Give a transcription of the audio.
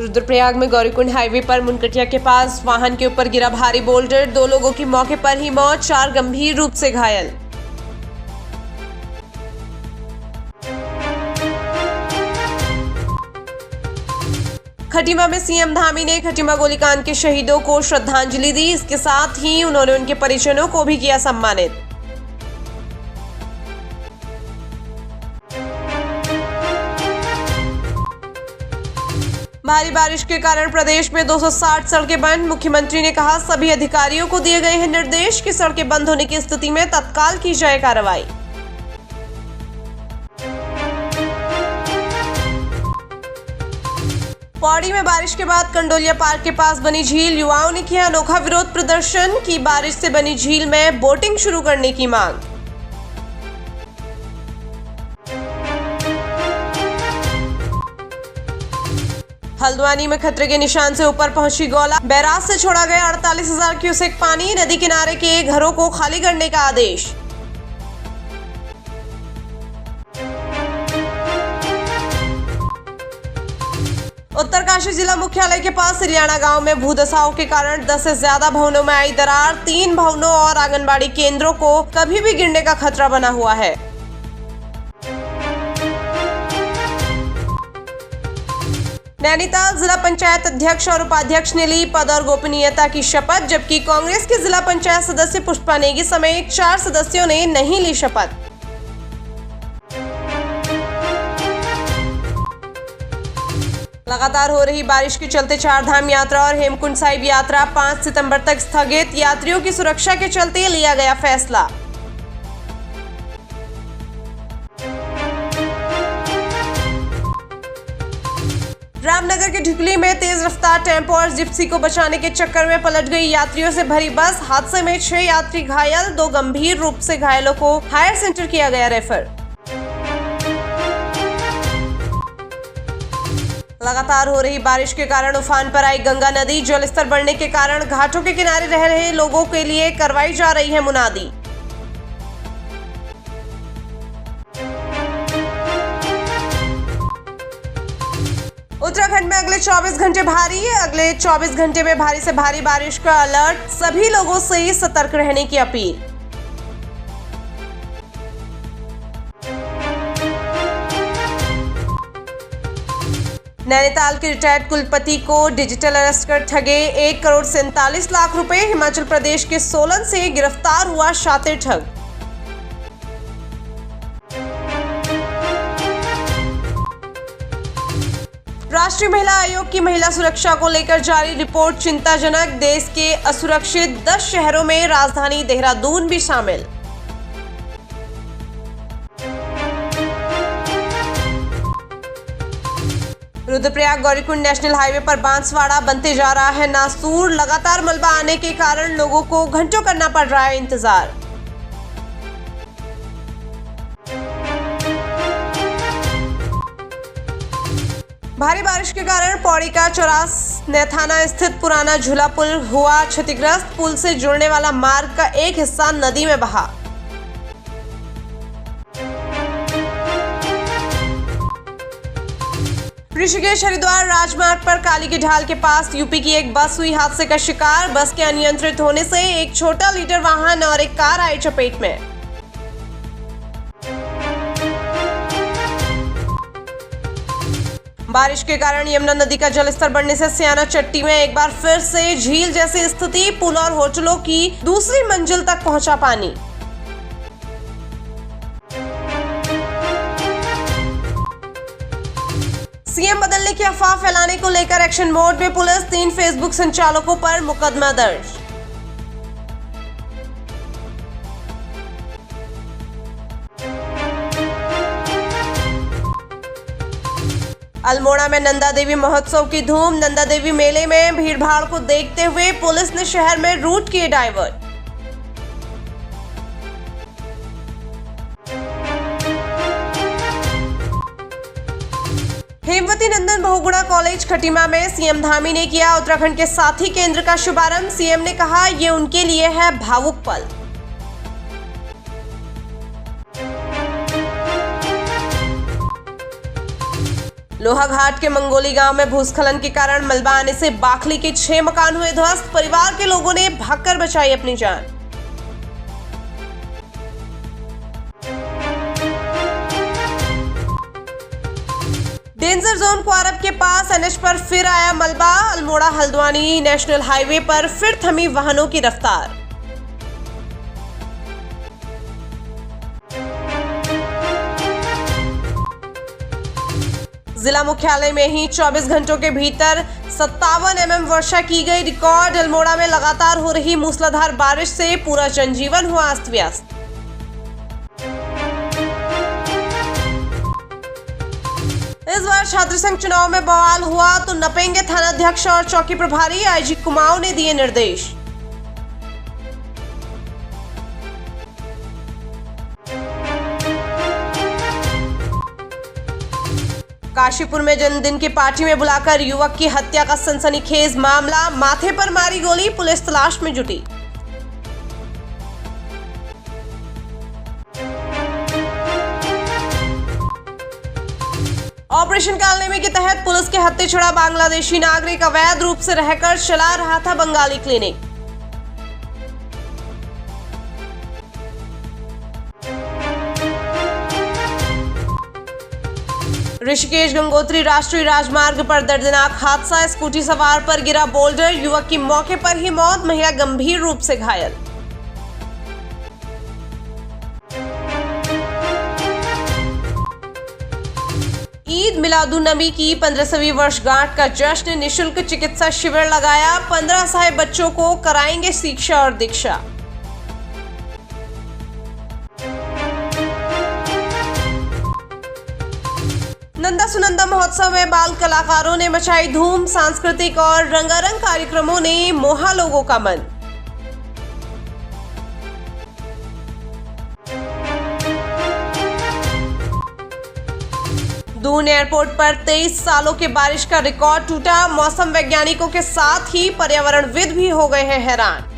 रुद्रप्रयाग में गौरीकुंड हाईवे पर मुनकटिया के पास वाहन के ऊपर गिरा भारी बोल्डर, 2 लोगों की मौके पर ही मौत, 4 गंभीर रूप से घायल। खटीमा में सीएम धामी ने खटीमा गोलीकांड के शहीदों को श्रद्धांजलि दी। इसके साथ ही उन्होंने उनके परिजनों को भी किया सम्मानित। भारी बारिश के कारण प्रदेश में 260 सड़कें बंद। मुख्यमंत्री ने कहा, सभी अधिकारियों को दिए गए हैं निर्देश कि सड़कें बंद होने की स्थिति में तत्काल की जाए कार्रवाई। पौड़ी में बारिश के बाद कंडोलिया पार्क के पास बनी झील, युवाओं ने किया अनोखा विरोध प्रदर्शन की बारिश से बनी झील में बोटिंग शुरू करने की मांग। हल्द्वानी में खतरे के निशान से ऊपर पहुंची गौला, बैराज से छोड़ा गया 48,000 क्यूसेक पानी, नदी किनारे के घरों को खाली करने का आदेश। उत्तरकाशी जिला मुख्यालय के पास सिरियाना गांव में भूधसाव के कारण 10 से ज्यादा भवनों में आई दरार, 3 भवनों और आंगनबाड़ी केंद्रों को कभी भी गिरने का खतरा बना हुआ है। नैनीताल जिला पंचायत अध्यक्ष और उपाध्यक्ष ने ली पद और गोपनीयता की शपथ, जबकि कांग्रेस के जिला पंचायत सदस्य पुष्पा नेगी समेत 4 सदस्यों ने नहीं ली शपथ। लगातार हो रही बारिश के चलते 4 धाम यात्रा और हेमकुंड साहिब यात्रा 5 सितंबर तक स्थगित। यात्रियों की सुरक्षा के चलते लिया गया फैसला। रामनगर के ढिकली में तेज रफ्तार टेम्पो और जिप्सी को बचाने के चक्कर में पलट गई यात्रियों से भरी बस। हादसे में 6 यात्री घायल, 2 गंभीर रूप से घायलों को हायर सेंटर किया गया रेफर। लगातार हो रही बारिश के कारण उफान पर आई गंगा नदी, जलस्तर बढ़ने के कारण घाटों के किनारे रह रहे लोगों के लिए करवाई जा रही है मुनादी। उत्तराखंड में अगले 24 घंटे में भारी से भारी बारिश का अलर्ट, सभी लोगों से सतर्क रहने की अपील। नैनीताल के रिटायर्ड कुलपति को डिजिटल अरेस्ट कर ठगे 1 करोड़ 47 लाख रुपए। हिमाचल प्रदेश के सोलन से गिरफ्तार हुआ शातिर ठग। राष्ट्रीय महिला आयोग की महिला सुरक्षा को लेकर जारी रिपोर्ट चिंताजनक, देश के असुरक्षित 10 शहरों में राजधानी देहरादून भी शामिल। रुद्रप्रयाग गौरीकुंड नेशनल हाईवे पर बांसवाड़ा बनते जा रहा है नासूर, लगातार मलबा आने के कारण लोगों को घंटों करना पड़ रहा है इंतजार। भारी बारिश के कारण पौड़ी का चौरास नैथाना स्थित पुराना झूला पुल हुआ क्षतिग्रस्त। पुल से जुड़ने वाला मार्ग का एक हिस्सा नदी में बहा। ऋषिकेश हरिद्वार राजमार्ग पर काली की ढाल के पास यूपी की एक बस हुई हादसे का शिकार। बस के अनियंत्रित होने से एक छोटा लीटर वाहन और एक कार आई चपेट में। बारिश के कारण यमुना नदी का जलस्तर बढ़ने से सियाना चट्टी में एक बार फिर से झील जैसी स्थिति, पुल और होटलों की दूसरी मंजिल तक पहुंचा पानी। सीएम बदलने की अफवाह फैलाने को लेकर एक्शन मोड में पुलिस, 3 फेसबुक संचालकों पर मुकदमा दर्ज। अल्मोड़ा में नंदा देवी महोत्सव की धूम। नंदा देवी मेले में भीड़भाड़ को देखते हुए पुलिस ने शहर में रूट किए डाइवर्ट। हेमवती नंदन बहुगुणा कॉलेज खटीमा में सीएम धामी ने किया उत्तराखंड के साथी केंद्र का शुभारंभ। सीएम ने कहा, ये उनके लिए है भावुक पल। लोहाघाट के मंगोली गांव में भूस्खलन के कारण मलबा आने से बाखली के 6 मकान हुए ध्वस्त। परिवार के लोगों ने भागकर बचाई अपनी जान। डेंजर जोन क्वारब के पास एनएच पर फिर आया मलबा। अल्मोड़ा हल्द्वानी नेशनल हाईवे पर फिर थमी वाहनों की रफ्तार। जिला मुख्यालय में ही 24 घंटों के भीतर 57 mm वर्षा की गई रिकॉर्ड। अल्मोड़ा में लगातार हो रही मूसलाधार बारिश से पूरा जनजीवन हुआ अस्त व्यस्त। इस बार छात्र संघ चुनाव में बवाल हुआ तो नपेंगे थानाध्यक्ष और चौकी प्रभारी। आईजी कुमाऊं ने दिए निर्देश। काशीपुर में जन्मदिन की पार्टी में बुलाकर युवक की हत्या का सनसनीखेज मामला। माथे पर मारी गोली, पुलिस तलाश में जुटी। ऑपरेशन कालनेमी के तहत पुलिस के हत्थे छुड़ा बांग्लादेशी नागरिक। अवैध रूप से रहकर चला रहा था बंगाली क्लिनिक। ऋषिकेश गंगोत्री राष्ट्रीय राजमार्ग पर दर्दनाक हादसा। स्कूटी सवार पर गिरा बोल्डर, युवक की मौके पर ही मौत, महिला गंभीर रूप से घायल। ईद मिलादुन्नबी की 15वीं वर्षगांठ का जश्न। निःशुल्क चिकित्सा शिविर लगाया। 15 सहाय बच्चों को कराएंगे शिक्षा और दीक्षा। नंदा सुनंदा महोत्सव में बाल कलाकारों ने मचाई धूम। सांस्कृतिक और रंगारंग कार्यक्रमों ने मोहा लोगों का मन। दून एयरपोर्ट पर 23 सालों के बारिश का रिकॉर्ड टूटा। मौसम वैज्ञानिकों के साथ ही पर्यावरणविद भी हो गए हैं हैरान।